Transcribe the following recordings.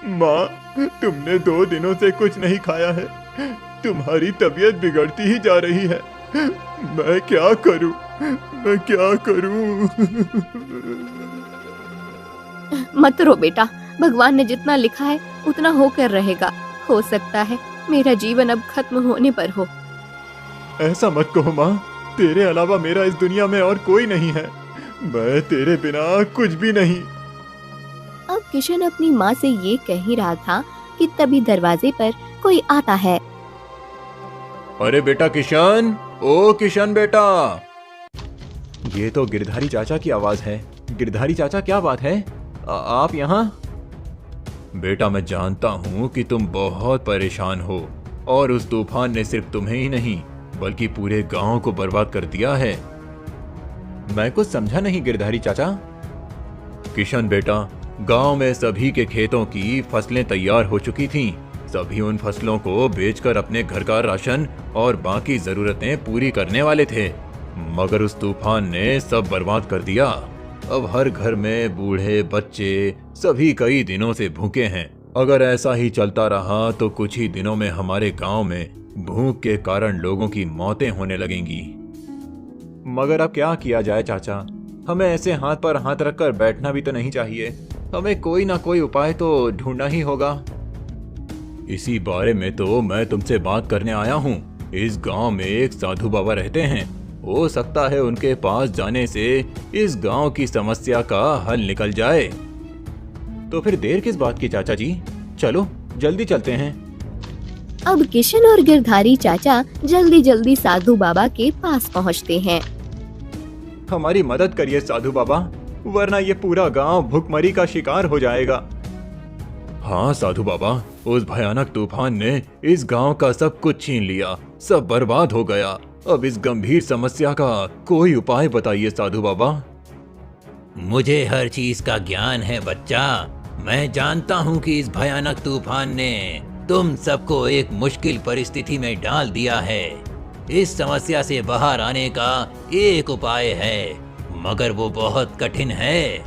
माँ, तुमने 2 दिनों से कुछ नहीं खाया है। तुम्हारी तबीयत बिगड़ती ही जा रही है। मैं क्या करूं? मैं क्या करूं? मत रो बेटा, भगवान ने जितना लिखा है उतना होकर रहेगा। हो सकता है मेरा जीवन अब खत्म होने पर हो। ऐसा मत कहो माँ, तेरे अलावा मेरा इस दुनिया में और कोई नहीं है। मैं तेरे बिना कुछ भी नहीं। अब किशन अपनी माँ से ये कह ही रहा था कि तभी दरवाजे पर कोई आता है। अरे बेटा किशन, ओ किशन बेटा। ये तो गिरधारी चाचा की आवाज है। गिरधारी चाचा, क्या बात है? आप यहाँ? बेटा, मैं जानता हूँ कि तुम बहुत परेशान हो और उस तूफान ने सिर्फ तुम्हें ही नहीं बल्कि पूरे गांव को बर्बाद कर दिया है। मैं कुछ समझा नहीं गिरधारी चाचा। किशन बेटा, गांव में सभी के खेतों की फसलें तैयार हो चुकी थीं। सभी उन फसलों को बेचकर अपने घर का राशन और बाकी जरूरतें पूरी करने वाले थे, मगर उस तूफान ने सब बर्बाद कर दिया। अब हर घर में बूढ़े बच्चे सभी कई दिनों से भूखे हैं। अगर ऐसा ही चलता रहा तो कुछ ही दिनों में हमारे गांव में भूख के कारण लोगों की मौतें होने लगेंगी। मगर अब क्या किया जाए चाचा? हमें ऐसे हाथ पर हाथ रखकर बैठना भी तो नहीं चाहिए। हमें कोई ना कोई उपाय तो ढूंढना ही होगा। इसी बारे में तो मैं तुमसे बात करने आया हूँ। इस गांव में एक साधु बाबा रहते हैं। हो सकता है उनके पास जाने से इस गांव की समस्या का हल निकल जाए। तो फिर देर किस बात की चाचा जी? चलो जल्दी चलते हैं। अब किशन और गिरधारी चाचा जल्दी जल्दी साधु बाबा के पास पहुंचते हैं। हमारी मदद करिए साधु बाबा, वरना ये पूरा गांव भूखमरी का शिकार हो जाएगा। हाँ साधु बाबा, उस भयानक तूफान ने इस गांव का सब कुछ छीन लिया, सब बर्बाद हो गया। अब इस गंभीर समस्या का कोई उपाय बताइए साधु बाबा। मुझे हर चीज का ज्ञान है बच्चा। मैं जानता हूँ कि इस भयानक तूफान ने तुम सबको एक मुश्किल परिस्थिति में डाल दिया है। इस समस्या से बाहर आने का एक उपाय है, मगर वो बहुत कठिन है।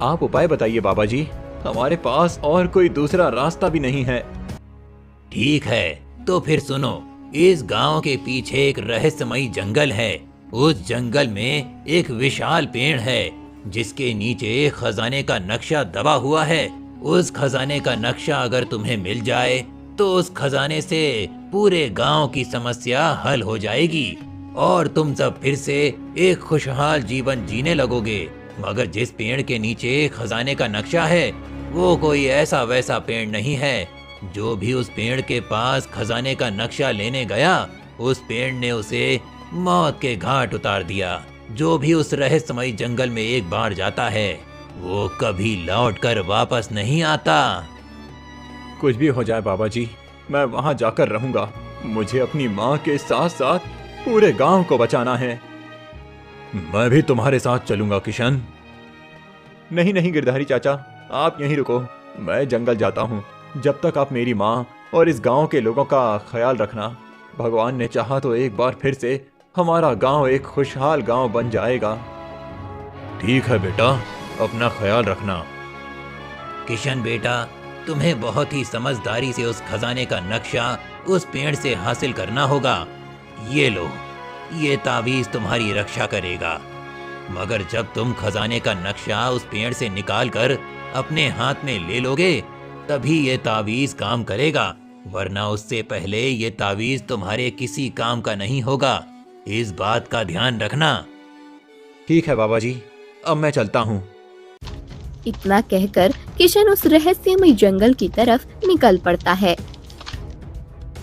आप उपाय बताइए बाबा जी, हमारे पास और कोई दूसरा रास्ता भी नहीं है। ठीक है, तो फिर सुनो। इस गांव के पीछे एक रहस्यमयी जंगल है। उस जंगल में एक विशाल पेड़ है जिसके नीचे खजाने का नक्शा दबा हुआ है। उस खजाने का नक्शा अगर तुम्हें मिल जाए तो उस खजाने से पूरे गांव की समस्या हल हो जाएगी और तुम सब फिर से एक खुशहाल जीवन जीने लगोगे। मगर जिस पेड़ के नीचे खजाने का नक्शा है वो कोई ऐसा वैसा पेड़ नहीं है। जो भी उस पेड़ के पास खजाने का नक्शा लेने गया, उस पेड़ ने उसे मौत के घाट उतार दिया। जो भी उस रहस्यमयी जंगल में एक बार जाता है वो कभी लौटकर वापस नहीं आता। कुछ भी हो जाए बाबा जी, मैं वहां जाकर रहूंगा। मुझे अपनी माँ के साथ साथ पूरे गांव को बचाना है। मैं भी तुम्हारे साथ चलूंगा किशन। नहीं नहीं गिरधारी चाचा, आप यहीं रुको, मैं जंगल जाता हूँ। जब तक आप मेरी माँ और इस गांव के लोगों का ख्याल रखना। भगवान ने चाहा तो एक बार फिर से हमारा गांव एक खुशहाल गांव बन जाएगा। ठीक है बेटा, अपना ख्याल रखना। किशन बेटा, तुम्हें बहुत ही समझदारी से उस खजाने का नक्शा उस पेड़ से हासिल करना होगा। ये लो, ये तावीज तुम्हारी रक्षा करेगा। मगर जब तुम खजाने का नक्शा उस पेड़ से निकाल कर अपने हाथ में ले लोगे तभी ये तावीज काम करेगा, वरना उससे पहले ये तावीज तुम्हारे किसी काम का नहीं होगा। इस बात का ध्यान रखना। ठीक है बाबा जी, अब मैं चलता हूँ। इतना कहकर किशन उस रहस्यमय जंगल की तरफ निकल पड़ता है।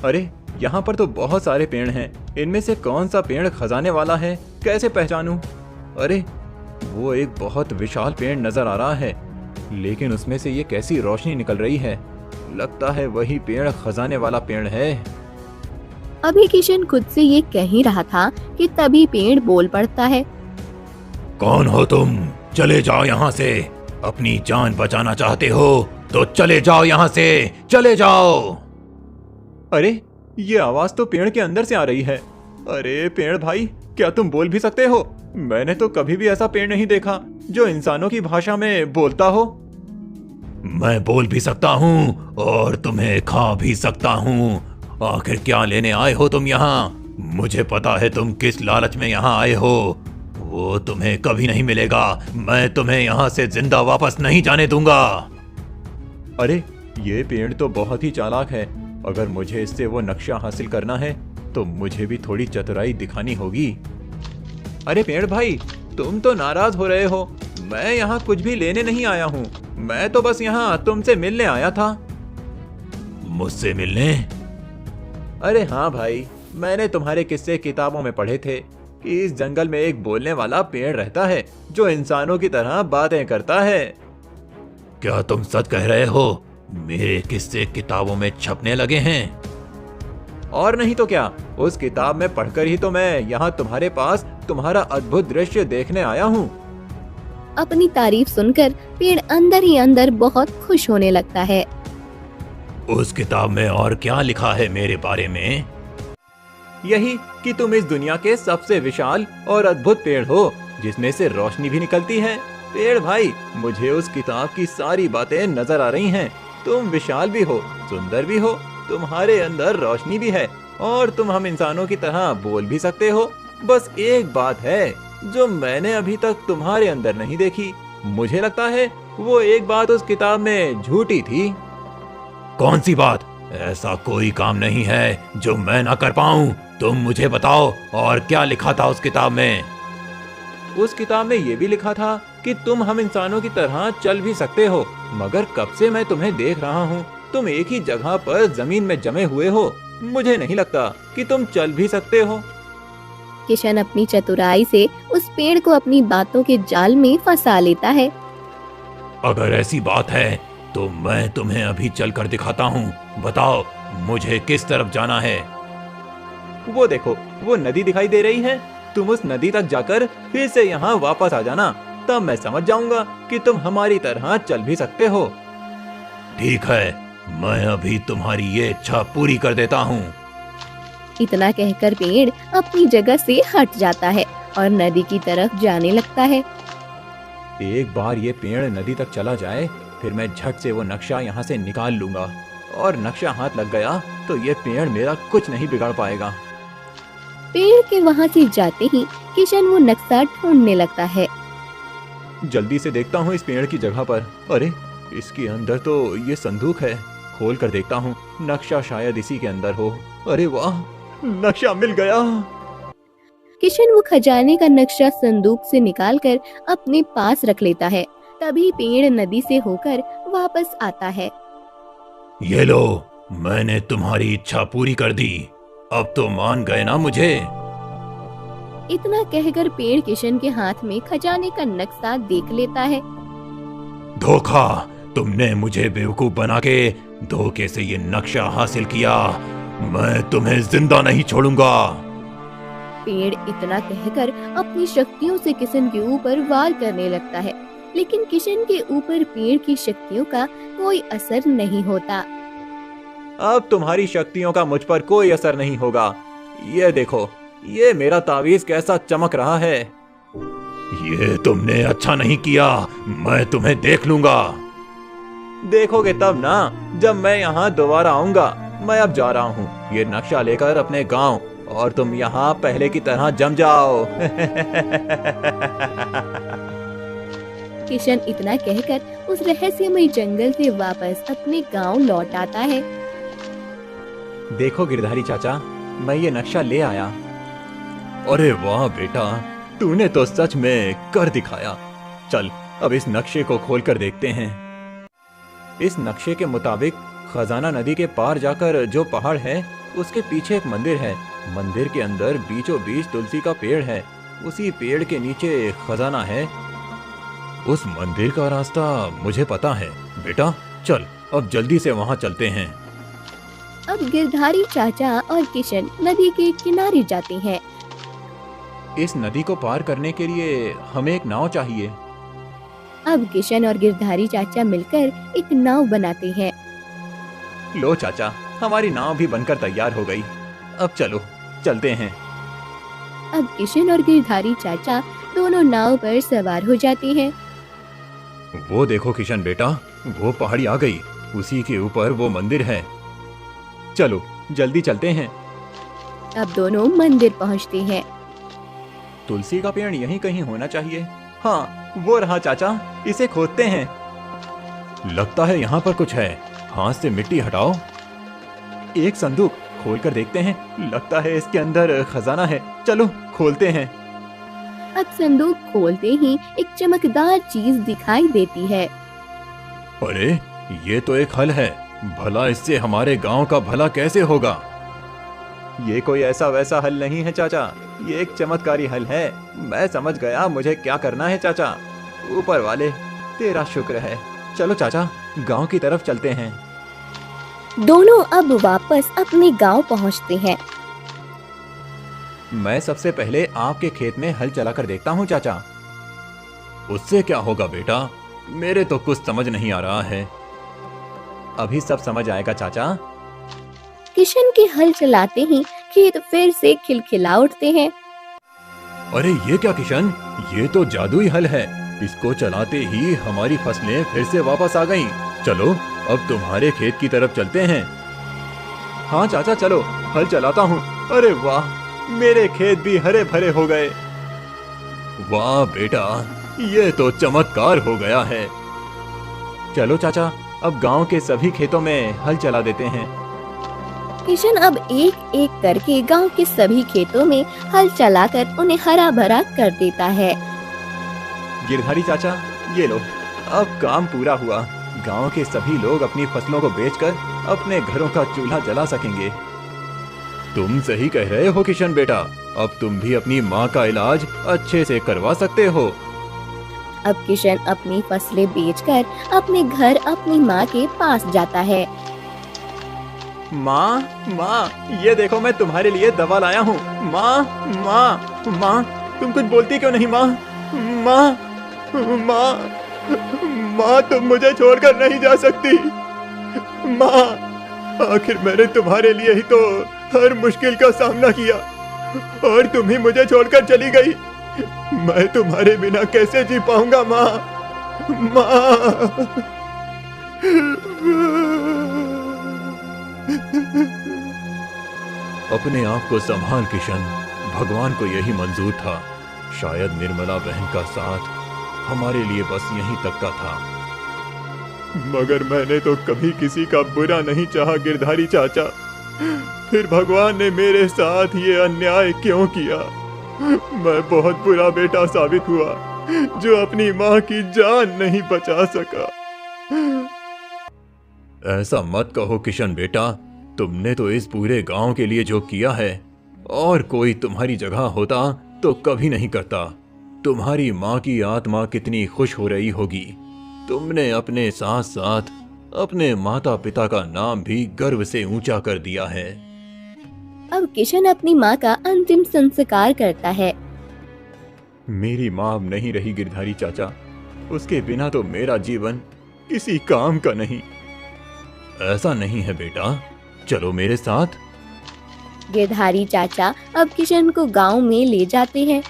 अरे यहाँ पर तो बहुत सारे पेड़ हैं। इनमें से कौन सा पेड़ खजाने वाला है, कैसे पहचानूं? अरे वो एक बहुत विशाल पेड़ नजर आ रहा है, लेकिन उसमें से ये कैसी रोशनी निकल रही है। लगता है वही पेड़ खजाने वाला पेड़ है। अभी किशन खुद से ये कह ही रहा था कि तभी पेड़ बोल पड़ता है। कौन हो तुम? चले जाओ यहाँ से। अपनी जान बचाना चाहते हो तो चले जाओ यहाँ से, चले जाओ। अरे ये आवाज तो पेड़ के अंदर से आ रही है। अरे पेड़ भाई, क्या तुम बोल भी सकते हो? मैंने तो कभी भी ऐसा पेड़ नहीं देखा जो इंसानों की भाषा में बोलता हो। मैं बोल भी सकता हूँ और तुम्हें खा भी सकता हूँ। आखिर क्या लेने आए हो तुम यहाँ? मुझे पता है तुम किस लालच में यहाँ आए हो। वो तुम्हें कभी नहीं मिलेगा। मैं तुम्हें यहाँ से जिंदा वापस नहीं जाने दूंगा। अरे ये पेड़ तो बहुत ही चालाक है। अगर मुझे इससे वो नक्शा हासिल करना है तो मुझे भी थोड़ी चतुराई दिखानी होगी। अरे पेड़ भाई, तुम तो नाराज हो रहे हो। मैं यहाँ कुछ भी लेने नहीं आया हूँ। मैं तो बस यहाँ तुमसे मिलने आया था। मुझसे मिलने? अरे हाँ भाई, मैंने तुम्हारे किस्से किताबों में पढ़े थे कि इस जंगल में एक बोलने वाला पेड़ रहता है जो इंसानों की तरह बातें करता है। क्या तुम सच कह रहे हो? मेरे किस्से किताबों में छपने लगे हैं? और नहीं तो क्या, उस किताब में पढ़कर ही तो मैं यहाँ तुम्हारे पास तुम्हारा अद्भुत दृश्य देखने आया हूँ। अपनी तारीफ सुनकर पेड़ अंदर ही अंदर बहुत खुश होने लगता है। उस किताब में और क्या लिखा है मेरे बारे में? यही कि तुम इस दुनिया के सबसे विशाल और अद्भुत पेड़ हो जिसमें से रोशनी भी निकलती है। पेड़ भाई, मुझे उस किताब की सारी बातें नजर आ रही हैं। तुम विशाल भी हो, सुंदर भी हो, तुम्हारे अंदर रोशनी भी है और तुम हम इंसानों की तरह बोल भी सकते हो। बस एक बात है जो मैंने अभी तक तुम्हारे अंदर नहीं देखी। मुझे लगता है वो एक बात उस किताब में झूठी थी। कौन सी बात? ऐसा कोई काम नहीं है जो मैं ना कर पाऊं। तुम मुझे बताओ, और क्या लिखा था उस किताब में? उस किताब में ये भी लिखा था कि तुम हम इंसानों की तरह चल भी सकते हो, मगर कब से मैं तुम्हें देख रहा हूँ तुम एक ही जगह पर जमीन में जमे हुए हो। मुझे नहीं लगता कि तुम चल भी सकते हो। किशन अपनी चतुराई से उस पेड़ को अपनी बातों के जाल में फंसा लेता है। अगर ऐसी बात है तो मैं तुम्हें अभी चल कर दिखाता हूँ। बताओ मुझे किस तरफ जाना है? वो देखो, वो नदी दिखाई दे रही है। तुम उस नदी तक जाकर फिर से यहाँ वापस आ जाना, तब मैं समझ जाऊंगा कि तुम हमारी तरह चल भी सकते हो। ठीक है, मैं अभी तुम्हारी ये इच्छा पूरी कर देता हूँ। इतना कहकर पेड़ अपनी जगह से हट जाता है और नदी की तरफ जाने लगता है। एक बार ये पेड़ नदी तक चला जाए, फिर मैं झट से वो नक्शा यहाँ से निकाल लूंगा, और नक्शा हाथ लग गया तो ये पेड़ मेरा कुछ नहीं बिगाड़ पाएगा। पेड़ के वहाँ से जाते ही किशन वो नक्शा ढूंढने लगता है। जल्दी से देखता हूँ इस पेड़ की जगह पर। अरे इसके अंदर तो ये संदूक है। खोल कर देखता हूँ, नक्शा शायद इसी के अंदर हो। अरे वाह, नक्शा मिल गया। किशन वो खजाने का नक्शा संदूक से निकालकर अपने पास रख लेता है। तभी पेड़ नदी से होकर वापस आता है। ये लो, मैंने तुम्हारी इच्छा पूरी कर दी। अब तो मान गए ना मुझे? इतना कहकर पेड़ किशन के हाथ में खजाने का नक्शा देख लेता है। धोखा! तुमने मुझे बेवकूफ बना के धोखे से ये नक्शा हासिल किया। मैं तुम्हें जिंदा नहीं छोड़ूंगा। पेड़ इतना कहकर अपनी शक्तियों से किशन के ऊपर वार करने लगता है, लेकिन किशन के ऊपर पेड़ की शक्तियों का कोई असर नहीं होता। अब तुम्हारी शक्तियों का मुझ पर कोई असर नहीं होगा। ये देखो, ये मेरा तावीज कैसा चमक रहा है। ये तुमने अच्छा नहीं किया। मैं तुम्हें देख लूंगा। देखोगे तब ना, जब मैं यहाँ दोबारा आऊंगा। मैं अब जा रहा हूँ ये नक्शा लेकर अपने गांव, और तुम यहाँ पहले की तरह जम जाओ। किशन इतना कहकर उस रहस्यमय जंगल से वापस अपने गांव लौट आता है। देखो गिरधारी चाचा, मैं ये नक्शा ले आया। अरे वाह बेटा, तूने तो सच में कर दिखाया। चल अब इस नक्शे को खोलकर देखते हैं। इस नक्शे के मुताबिक खजाना नदी के पार जाकर जो पहाड़ है उसके पीछे एक मंदिर है। मंदिर के अंदर बीचों बीच तुलसी का पेड़ है। उसी पेड़ के नीचे खजाना है। उस मंदिर का रास्ता मुझे पता है बेटा। चल अब जल्दी से वहां चलते हैं। अब गिरधारी चाचा और किशन नदी के किनारे जाते हैं। इस नदी को पार करने के लिए हमें एक नाव चाहिए। अब किशन और गिरधारी चाचा मिलकर एक नाव बनाते हैं। लो चाचा, हमारी नाव भी बनकर तैयार हो गई। अब चलो चलते हैं। अब किशन और गिरधारी चाचा दोनों नाव पर सवार हो जाते हैं। वो देखो किशन बेटा, वो पहाड़ी आ गई, उसी के ऊपर वो मंदिर है। चलो जल्दी चलते हैं। अब दोनों मंदिर पहुंचते हैं। तुलसी का पेड़ यहीं कहीं होना चाहिए। हाँ वो रहा चाचा, इसे खोदते हैं। लगता है यहाँ पर कुछ है। हाथ से मिट्टी हटाओ। एक संदूक खोल कर देखते हैं, लगता है इसके अंदर खजाना है। चलो खोलते हैं। अब संदूक खोलते ही एक चमकदार चीज दिखाई देती है। अरे ये तो एक हल है, भला इससे हमारे गांव का भला कैसे होगा? ये कोई ऐसा वैसा हल नहीं है चाचा, ये एक चमत्कारी हल है। मैं समझ गया मुझे क्या करना है चाचा। ऊपर वाले तेरा शुक्र है। चलो चाचा गांव की तरफ चलते हैं। दोनों अब वापस अपने गांव पहुंचते हैं। मैं सबसे पहले आपके खेत में हल चलाकर देखता हूँ चाचा। उससे क्या होगा बेटा? मेरे तो कुछ समझ नहीं आ रहा है। अभी सब समझ आएगा चाचा। किशन के हल चलाते ही खेत फिर से खिलखिला उठते हैं। अरे ये क्या किशन, ये तो जादुई हल है। इसको चलाते ही हमारी फसलें फिर से वापस आ गईं। चलो अब तुम्हारे खेत की तरफ चलते हैं। हाँ चाचा चलो, हल चलाता हूँ। अरे वाह, मेरे खेत भी हरे भरे हो गए। वाह बेटा, ये तो चमत्कार हो गया है। चलो चाचा अब गांव के सभी खेतों में हल चला देते हैं। किशन अब एक एक करके गांव के सभी खेतों में हल चलाकर उन्हें हरा भरा कर देता है। गिरधारी चाचा ये लो, अब काम पूरा हुआ। गांव के सभी लोग अपनी फसलों को बेचकर अपने घरों का चूल्हा जला सकेंगे। तुम सही कह रहे हो किशन बेटा, अब तुम भी अपनी माँ का इलाज अच्छे से करवा सकते हो। अब किशन अपनी फसलें बेचकर अपने घर अपनी माँ के पास जाता है। माँ माँ, ये देखो मैं तुम्हारे लिए दवा लाया हूँ। माँ माँ माँ, तुम कुछ बोलती क्यों नहीं? माँ माँ माँ माँ, तुम मुझे छोड़कर नहीं जा सकती। माँ, आखिर मैंने तुम्हारे लिए ही तो हर मुश्किल का सामना किया और तुम ही मुझे छोड़कर चली गई। मैं तुम्हारे बिना कैसे जी पाऊंगा माँ? माँ। अपने आप को संभाल किशन, भगवान को यही मंजूर था। शायद निर्मला बहन का साथ हमारे लिए बस यहीं तक का था। मगर मैंने तो कभी किसी का बुरा नहीं चाहा गिरधारी चाचा। फिर भगवान ने मेरे साथ ये अन्याय क्यों किया? मैं बहुत बुरा बेटा साबित हुआ जो अपनी माँ की जान नहीं बचा सका। ऐसा मत कहो किशन बेटा, तुमने तो इस पूरे गांव के लिए जो किया है, और कोई तुम्हारी जगह होता तो कभी नहीं करता। तुम्हारी माँ की आत्मा कितनी खुश हो रही होगी। तुमने अपने साथ साथ अपने माता पिता का नाम भी गर्व से ऊंचा कर दिया है। अब किशन अपनी माँ का अंतिम संस्कार करता है। मेरी माँ अब नहीं रही गिरधारी चाचा, उसके बिना तो मेरा जीवन किसी काम का नहीं। ऐसा नहीं है बेटा, चलो मेरे साथ। गिरधारी चाचा अब किशन को गांव में ले जाते हैं।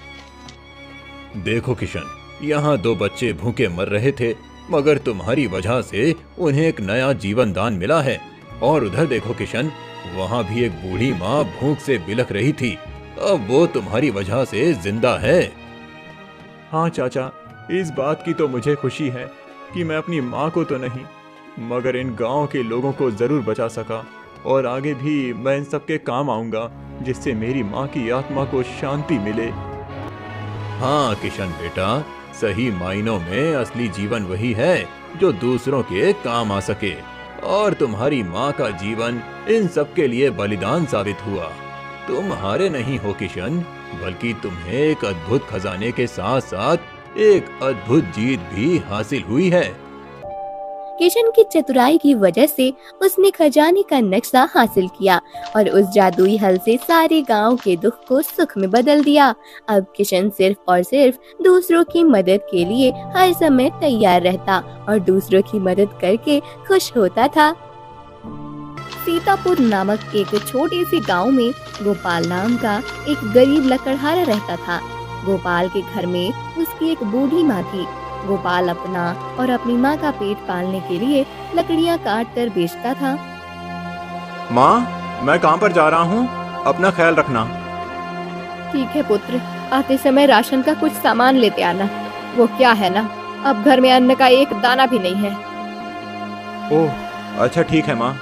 देखो किशन, यहाँ 2 बच्चे भूखे मर रहे थे, मगर तुम्हारी वजह से उन्हें एक नया जीवन दान मिला है। और उधर देखो किशन, वहाँ भी एक बूढ़ी माँ भूख से बिलख रही थी, अब वो तुम्हारी वजह से जिंदा है। हाँ चाचा, इस बात की तो मुझे खुशी है कि मैं अपनी माँ को तो नहीं, मगर इन गांव के लोगों को जरूर बचा सका। और आगे भी मैं इन सबके काम आऊंगा, जिससे मेरी माँ की आत्मा को शांति मिले। हाँ किशन बेटा, सही मायनों में असली जीवन वही है जो दूसरों के काम आ सके। और तुम्हारी माँ का जीवन इन सब के लिए बलिदान साबित हुआ। तुम हारे नहीं हो किशन, बल्कि तुम्हें एक अद्भुत खजाने के साथ साथ एक अद्भुत जीत भी हासिल हुई है। किशन की चतुराई की वजह से उसने खजाने का नक्शा हासिल किया और उस जादुई हल से सारे गांव के दुख को सुख में बदल दिया। अब किशन सिर्फ और सिर्फ दूसरों की मदद के लिए हर समय तैयार रहता और दूसरों की मदद करके खुश होता था। सीतापुर नामक एक छोटे से गांव में गोपाल नाम का एक गरीब लकड़हारा रहता था। गोपाल के घर में उसकी एक बूढ़ी माँ थी। गोपाल अपना और अपनी माँ का पेट पालने के लिए लकड़ियाँ काट कर बेचता था। माँ, मैं काम पर जा रहा हूँ, अपना ख्याल रखना। ठीक है पुत्र, आते समय राशन का कुछ सामान लेते आना। वो क्या है ना, अब घर में अन्न का एक दाना भी नहीं है। ओह अच्छा ठीक है माँ,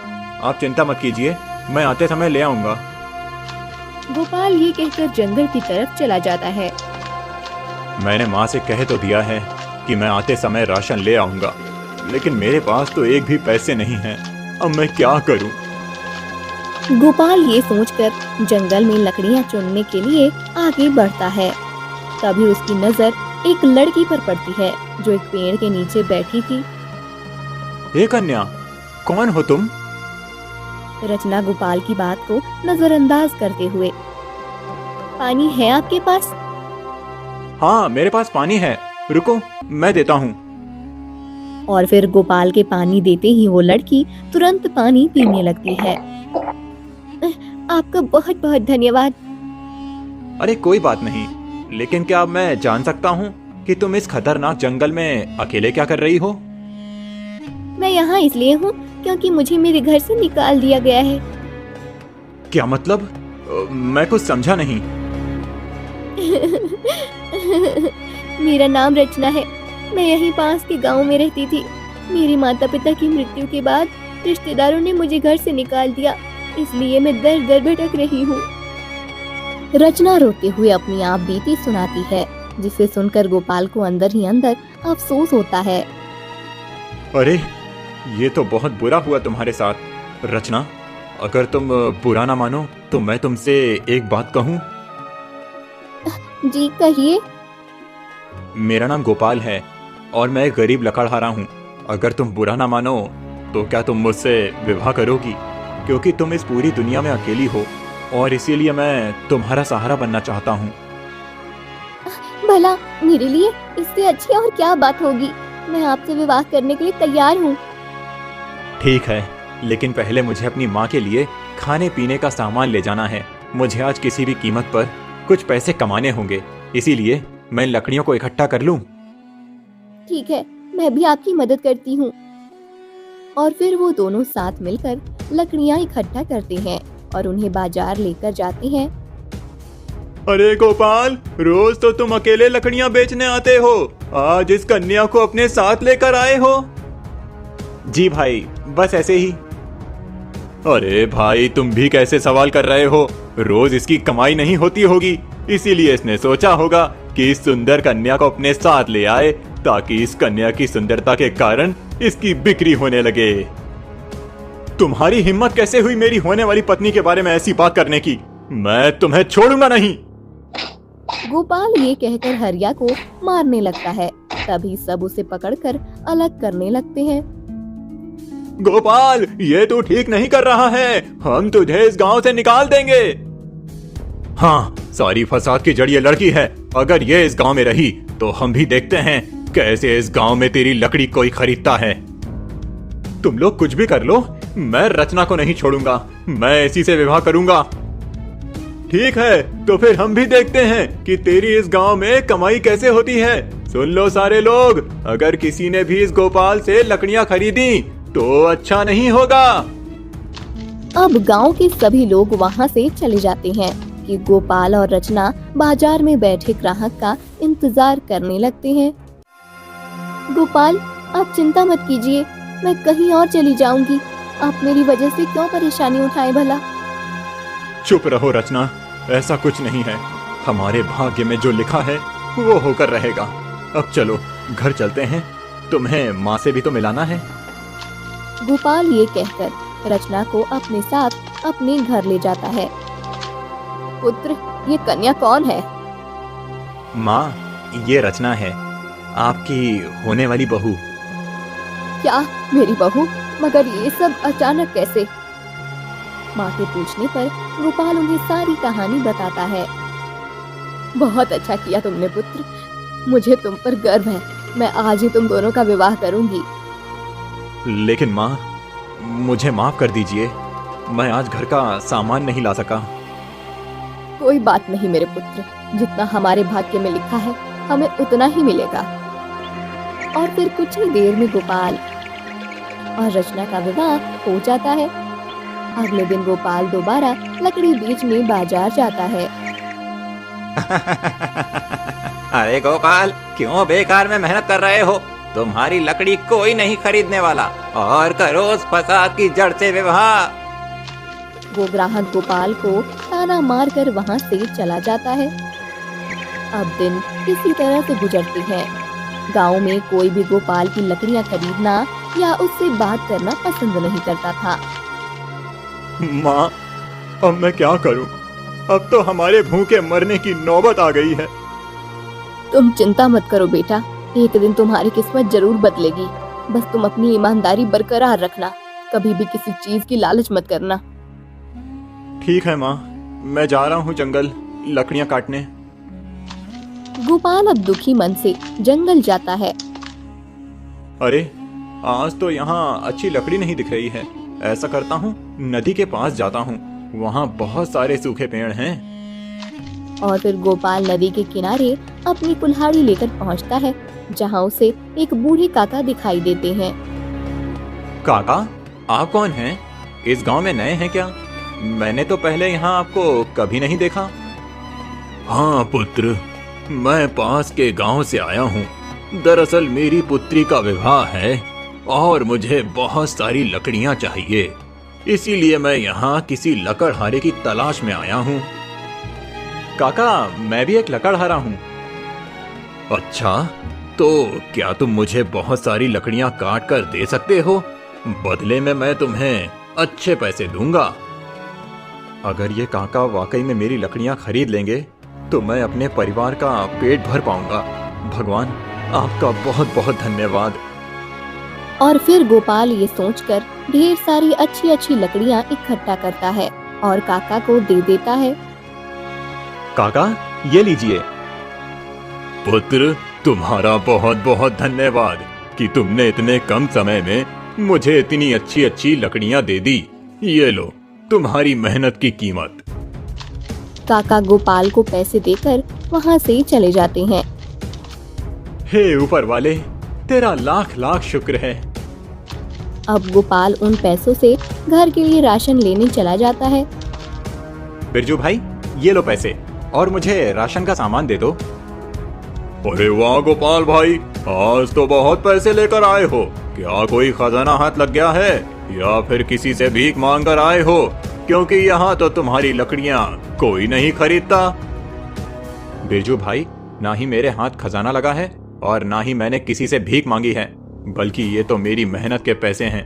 आप चिंता मत कीजिए, मैं आते समय ले आऊंगा। गोपाल ये कहकर जंगल की तरफ चला जाता है। मैंने माँ से कह तो दिया है कि मैं आते समय राशन ले आऊंगा, लेकिन मेरे पास तो एक भी पैसे नहीं हैं। अब मैं क्या करूं? गोपाल ये सोचकर जंगल में लकड़ियाँ चुनने के लिए आगे बढ़ता है। तभी उसकी नजर एक लड़की पर पड़ती है जो एक पेड़ के नीचे बैठी थी। हे कन्या, कौन हो तुम? रचना गोपाल की बात को नजरअंदाज करते हुए, पानी है आपके पास? हाँ मेरे पास पानी है, रुको मैं देता हूँ। और फिर गोपाल के पानी देते ही वो लड़की तुरंत पानी पीने लगती है। आपका बहुत बहुत धन्यवाद। अरे कोई बात नहीं, लेकिन क्या मैं जान सकता हूँ कि तुम इस खतरनाक जंगल में अकेले क्या कर रही हो? मैं यहाँ इसलिए हूँ क्योंकि मुझे मेरे घर से निकाल दिया गया है। क्या मतलब? मैं कुछ समझा नहीं। मेरा नाम रचना है, मैं यहीं पास के गांव में रहती थी। मेरे माता पिता की मृत्यु के बाद रिश्तेदारों ने मुझे घर से निकाल दिया, इसलिए मैं दर दर भटक रही हूँ। रचना रोते हुए अपनी आप बीती सुनाती है, जिसे सुनकर गोपाल को अंदर ही अंदर अफसोस होता है। अरे ये तो बहुत बुरा हुआ तुम्हारे साथ। रचना, अगर तुम बुरा ना मानो तो मैं तुमसे एक बात कहूँ? जी कहिए। मेरा नाम गोपाल है और मैं एक गरीब लकड़हारा हूँ। अगर तुम बुरा ना मानो तो क्या तुम मुझसे विवाह करोगी? क्योंकि तुम इस पूरी दुनिया में अकेली हो और इसीलिए मैं तुम्हारा सहारा बनना चाहता हूँ। भला मेरे लिए इससे अच्छी और क्या बात होगी। मैं आपसे विवाह करने के लिए तैयार हूँ। ठीक है, लेकिन पहले मुझे अपनी माँ के लिए खाने पीने का सामान ले जाना है। मुझे आज किसी भी कीमत पर कुछ पैसे कमाने होंगे, इसीलिए मैं लकड़ियों को इकट्ठा कर लूं। ठीक है, मैं भी आपकी मदद करती हूँ। और फिर वो दोनों साथ मिलकर लकड़ियाँ इकट्ठा करते हैं और उन्हें बाजार लेकर जाते हैं। अरे गोपाल, रोज तो तुम अकेले लकड़ियाँ बेचने आते हो, आज इस कन्या को अपने साथ लेकर आए हो? जी भाई, बस ऐसे ही। अरे भाई, तुम भी कैसे सवाल कर रहे हो? रोज इसकी कमाई नहीं होती होगी, इसीलिए इसने सोचा होगा कि इस सुंदर कन्या को अपने साथ ले आए ताकि इस कन्या की सुंदरता के कारण इसकी बिक्री होने लगे। तुम्हारी हिम्मत कैसे हुई मेरी होने वाली पत्नी के बारे में ऐसी बात करने की? मैं तुम्हें छोड़ूंगा नहीं। गोपाल ये कहकर हरिया को मारने लगता है। तभी सब उसे पकड़कर अलग करने लगते हैं। गोपाल, ये तू ठीक नहीं कर रहा है, हम तुझे इस गांव से निकाल देंगे। हाँ, सारी फसाद की जड़ ये लड़की है। अगर ये इस गांव में रही तो हम भी देखते हैं कैसे इस गांव में तेरी लकड़ी कोई खरीदता है। तुम लोग कुछ भी कर लो, मैं रचना को नहीं छोड़ूंगा। मैं इसी से विवाह करूंगा। ठीक है, तो फिर हम भी देखते हैं कि तेरी इस गांव में कमाई कैसे होती है। सुन लो सारे लोग, अगर किसी ने भी इस गोपाल से लकड़ियां खरीदी तो अच्छा नहीं होगा। अब गांव के सभी लोग वहां से चले जाते हैं कि गोपाल और रचना बाजार में बैठे ग्राहक का इंतजार करने लगते हैं। गोपाल, आप चिंता मत कीजिए, मैं कहीं और चली जाऊंगी। आप मेरी वजह से क्यों परेशानी उठाए भला? चुप रहो रचना, ऐसा कुछ नहीं है। हमारे भाग्य में जो लिखा है वो होकर रहेगा। अब चलो घर चलते हैं, तुम्हें माँ से भी तो मिलाना है। गोपाल ये कहकर रचना को अपने साथ अपने घर ले जाता है। पुत्र, ये कन्या कौन है? माँ, ये रचना है, आपकी होने वाली बहू। क्या मेरी बहू? मगर ये सब अचानक कैसे? माँ के पूछने पर गोपाल उन्हें सारी कहानी बताता है। बहुत अच्छा किया तुमने पुत्र, मुझे तुम पर गर्व है। मैं आज ही तुम दोनों का विवाह करूंगी। लेकिन माँ, मुझे माफ कर दीजिए, मैं आज घर का सामान नहीं ला सका। कोई बात नहीं मेरे पुत्र, जितना हमारे भाग्य में लिखा है हमें उतना ही मिलेगा। और फिर कुछ ही देर में गोपाल और रचना का विवाह हो जाता है। अगले दिन गोपाल दोबारा लकड़ी बेचने बाजार जाता है। अरे गोपाल, क्यों बेकार में मेहनत कर रहे हो? तुम्हारी लकड़ी कोई नहीं खरीदने वाला, और करो उस फसाद की जड़ से विवाह। वो ग्राहक गोपाल को ताना मारकर वहाँ से चला जाता है। अब दिन किसी तरह से गुजरते हैं। गांव में कोई भी गोपाल की लकड़ियाँ खरीदना या उससे बात करना पसंद नहीं करता था। माँ, अब मैं क्या करूं? अब तो हमारे भूखे मरने की नौबत आ गई है। तुम चिंता मत करो बेटा, एक दिन तुम्हारी किस्मत जरूर बदलेगी। बस तुम अपनी ईमानदारी बरकरार रखना, कभी भी किसी चीज की लालच मत करना। ठीक है माँ, मैं जा रहा हूँ जंगल लकड़ियाँ काटने। गोपाल अब दुखी मन से जंगल जाता है। अरे, आज तो यहाँ अच्छी लकड़ी नहीं दिख रही है। ऐसा करता हूँ, नदी के पास जाता हूँ, वहाँ बहुत सारे सूखे पेड़ हैं। और फिर गोपाल नदी के किनारे अपनी कुल्हाड़ी लेकर पहुँचता है, जहाँ उसे एक बूढ़े काका दिखाई देते हैं। काका, आप कौन हैं? इस गांव में नए हैं क्या? मैंने तो पहले यहाँ आपको कभी नहीं देखा। हाँ पुत्र, मैं पास के गांव से आया हूँ। दरअसल मेरी पुत्री का विवाह है और मुझे बहुत सारी लकड़ियाँ चाहिए, इसीलिए मैं यहाँ किसी लकड़हारे की तलाश में आया हूँ। काका, मैं भी एक लकड़हारा हूँ। अच्छा, तो क्या तुम मुझे बहुत सारी लकड़ियाँ काट कर दे सकते हो? बदले में मैं तुम्हें अच्छे पैसे दूंगा। अगर ये काका वाकई में मेरी लकड़ियाँ खरीद लेंगे तो मैं अपने परिवार का पेट भर पाऊंगा। भगवान, आपका बहुत बहुत धन्यवाद। और फिर गोपाल ये सोचकर ढेर सारी अच्छी अच्छी लकड़ियाँ इकट्ठा करता है और काका को दे देता है। काका, ये लीजिए। पुत्र, तुम्हारा बहुत बहुत धन्यवाद कि तुमने इतने कम समय में मुझे इतनी अच्छी अच्छी लकड़ियाँ दे दी। ये लो तुम्हारी मेहनत की कीमत। काका गोपाल को पैसे देकर वहाँ से चले जाते हैं। हे ऊपर वाले, तेरा लाख लाख शुक्र है। अब गोपाल उन पैसों से घर के लिए राशन लेने चला जाता है। बिरजू भाई, ये लो पैसे और मुझे राशन का सामान दे दो। अरे वाह गोपाल भाई, आज तो बहुत पैसे लेकर आए हो। क्या कोई खजाना हाथ लग गया है या फिर किसी से भीख मांग कर आए हो? क्योंकि यहाँ तो तुम्हारी लकड़ियाँ कोई नहीं खरीदता। बिरजू भाई, ना ही मेरे हाथ खजाना लगा है और ना ही मैंने किसी से भीख मांगी है, बल्कि ये तो मेरी मेहनत के पैसे हैं।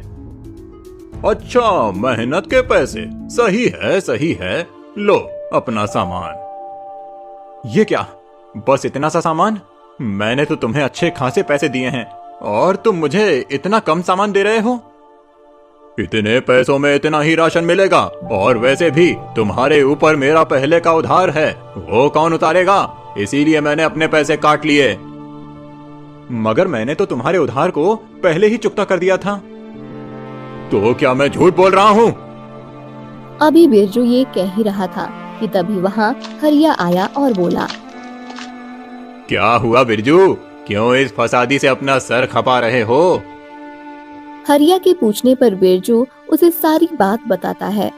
अच्छा, मेहनत के पैसे। सही है सही है, लो अपना सामान। ये क्या, बस इतना सा सामान? मैंने तो तुम्हें अच्छे खासे पैसे दिए हैं और तुम मुझे इतना कम सामान दे रहे हो। इतने पैसों में इतना ही राशन मिलेगा, और वैसे भी तुम्हारे ऊपर मेरा पहले का उधार है, वो कौन उतारेगा? इसीलिए मैंने अपने पैसे काट लिए। मगर मैंने तो तुम्हारे उधार को पहले ही चुकता कर दिया था। तो क्या मैं झूठ बोल रहा हूँ? अभी बिरजू ये कह ही रहा था कि तभी वहाँ हरिया आया और बोला, क्या हुआ बिरजू? क्यों इस फसादी से अपना सर खपा रहे हो? हरिया के पूछने पर बिरजू उसे सारी बात बताता है।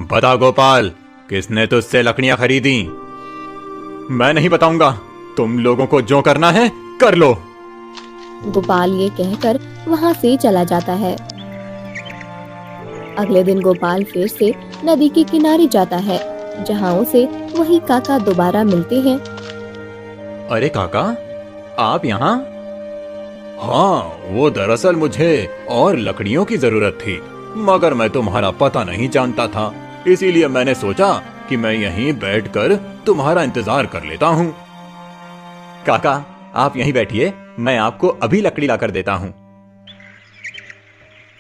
बता गोपाल, किसने तुझसे लकड़ियाँ खरीदी? मैं नहीं बताऊंगा, तुम लोगों को जो करना है कर लो। गोपाल ये कहकर वहाँ से चला जाता है। अगले दिन गोपाल फिर से नदी के किनारे जाता है, जहाँ उसे वही काका दोबारा मिलते हैं। अरे काका, आप यहाँ? हाँ, वो दरअसल मुझे और लकड़ियों की जरूरत थी, मगर मैं तुम्हारा पता नहीं जानता था, इसीलिए मैंने सोचा कि मैं यहीं बैठकर तुम्हारा इंतजार कर लेता हूँ। काका, आप यहीं बैठिए, मैं आपको अभी लकड़ी लाकर देता हूँ।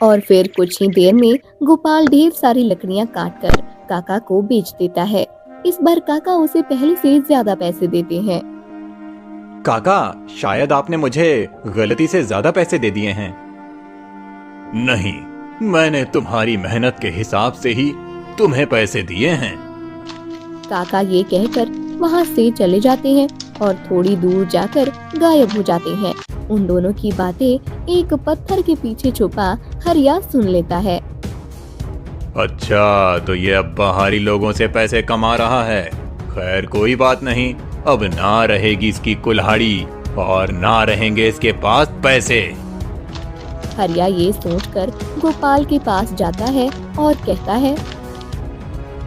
और फिर कुछ ही देर में गोपाल ढेर सारी लकड़ियाँ काटकर काका को बेच देता है। इस बार काका उसे पहले से ज्यादा पैसे देते हैं। काका, शायद आपने मुझे गलती से ज्यादा पैसे दे दिए हैं। नहीं, मैंने तुम्हारी मेहनत के हिसाब से ही तुम्हें पैसे दिए हैं। काका ये कहकर वहाँ से चले जाते हैं और थोड़ी दूर जाकर गायब हो जाते हैं। उन दोनों की बातें एक पत्थर के पीछे छुपा हरिया सुन लेता है। अच्छा, तो ये अब बाहरी लोगों से पैसे कमा रहा है। खैर कोई बात नहीं, अब ना रहेगी इसकी कुल्हाड़ी और ना रहेंगे इसके पास पैसे। हरिया ये सोचकर गोपाल के पास जाता है और कहता है,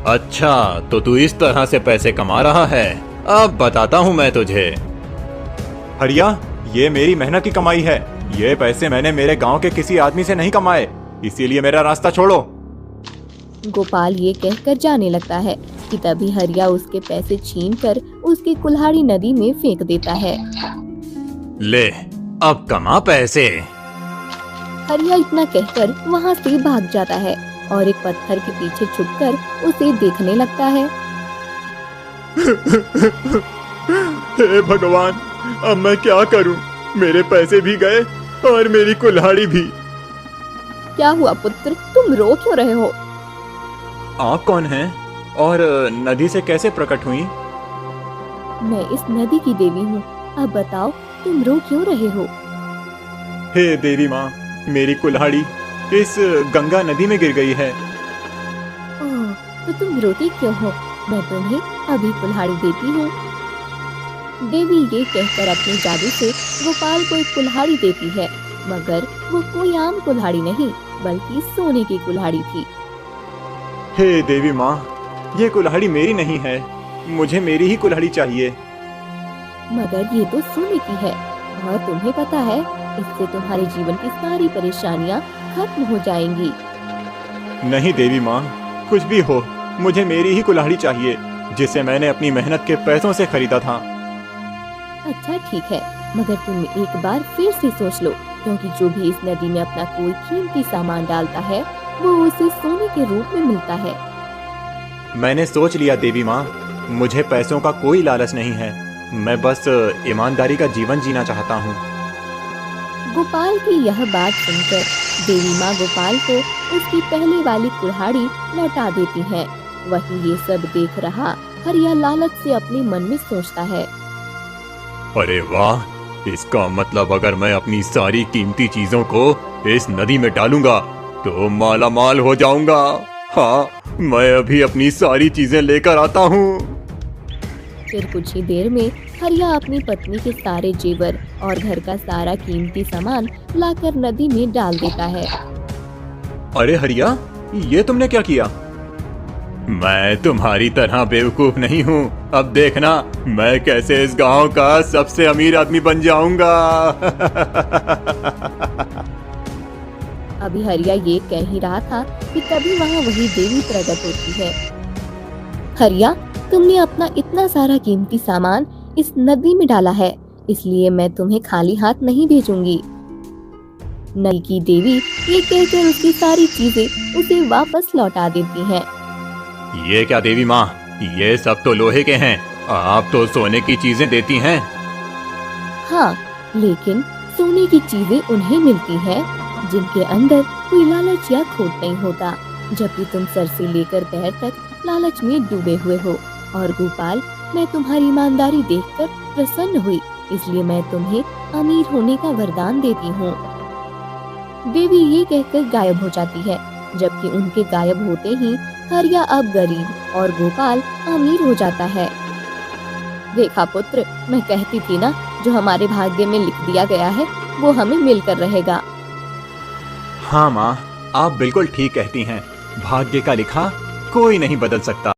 अच्छा, तो तू इस तरह से पैसे कमा रहा है। अब बताता हूँ मैं तुझे। हरिया, ये मेरी मेहनत की कमाई है। ये पैसे मैंने मेरे गांव के किसी आदमी से नहीं कमाए, इसीलिए मेरा रास्ता छोड़ो। गोपाल ये कहकर जाने लगता है कि तभी हरिया उसके पैसे छीनकर उसकी कुल्हाड़ी नदी में फेंक देता है। ले, अब कमा पैसे। हरिया इतना कहकर वहाँ से भाग जाता है और एक पत्थर के पीछे छुपकर उसे देखने लगता है। हे भगवान, अब मैं क्या करूं? मेरे पैसे भी गए और मेरी कुल्हाड़ी भी। क्या हुआ पुत्र, तुम रो क्यों रहे हो? आप कौन हैं और नदी से कैसे प्रकट हुई? मैं इस नदी की देवी हूँ। अब बताओ, तुम रो क्यों रहे हो? हे देवी माँ, मेरी कुल्हाड़ी इस गंगा नदी में गिर गई है। ओह, तो तुम रोते क्यों हो? मैं तुम्हें अभी कुल्हाड़ी देती हूँ। देवी ये कहकर अपने जादू से गोपाल को एक कुल्हाड़ी देती है, मगर वो कोई आम कुल्हाड़ी नहीं बल्कि सोने की कुल्हाड़ी थी। हे देवी माँ, ये कुल्हाड़ी मेरी नहीं है, मुझे मेरी ही कुल्हाड़ी चाहिए। मगर ये तो सोने की है और तुम्हें पता है, इससे तुम्हारे जीवन की सारी परेशानियाँ खत्म हो जाएंगी। नहीं देवी माँ, कुछ भी हो, मुझे मेरी ही कुल्हाड़ी चाहिए, जिसे मैंने अपनी मेहनत के पैसों से खरीदा था। अच्छा ठीक है, मगर तुम एक बार फिर से सोच लो, क्योंकि जो भी इस नदी में अपना कोई कीमती सामान डालता है वो उसे सोने के रूप में मिलता है। मैंने सोच लिया देवी माँ, मुझे पैसों का कोई लालच नहीं है। मैं बस ईमानदारी का जीवन जीना चाहता हूँ। गोपाल की यह बात सुनकर देवी माँ गोपाल को उसकी पहले वाली कुल्हाड़ी लौटा देती है। वही ये सब देख रहा हरिया लालच से अपने मन में सोचता है, अरे वाह, इसका मतलब अगर मैं अपनी सारी कीमती चीजों को इस नदी में डालूंगा तो माला माल हो जाऊंगा। हाँ, मैं अभी अपनी सारी चीजें लेकर आता हूँ। फिर कुछ ही देर में हरिया अपनी पत्नी के सारे जेवर और घर का सारा कीमती सामान लाकर नदी में डाल देता है। अरे हरिया, ये तुमने क्या किया? मैं तुम्हारी तरह बेवकूफ नहीं हूँ। अब देखना मैं कैसे इस गांव का सबसे अमीर आदमी बन जाऊंगा। अभी हरिया ये कह ही रहा था कि तभी वहाँ वही देवी प्रकट होती है। हरिया, तुमने अपना इतना सारा कीमती सामान इस नदी में डाला है, इसलिए मैं तुम्हें खाली हाथ नहीं भेजूंगी। नदी की देवी ये कहकर उसकी सारी चीजें उसे वापस लौटा देती हैं। ये क्या देवी माँ, ये सब तो लोहे के हैं, आप तो सोने की चीजें देती हैं। हाँ, लेकिन सोने की चीजें उन्हें मिलती हैं जिनके अंदर कोई लालच या खोट नहीं होता, जबकि तुम सर से लेकर पैर तक लालच में डूबे हुए हो। और गोपाल, मैं तुम्हारी ईमानदारी देखकर प्रसन्न हुई, इसलिए मैं तुम्हें अमीर होने का वरदान देती हूँ। देवी ये कहकर गायब हो जाती है, जबकि उनके गायब होते ही हरिया अब गरीब और गोपाल अमीर हो जाता है। देखा पुत्र, मैं कहती थी ना, जो हमारे भाग्य में लिख दिया गया है वो हमें मिलकर रहेगा। हाँ माँ, आप बिल्कुल ठीक कहती हैं। भाग्य का लिखा कोई नहीं बदल सकता।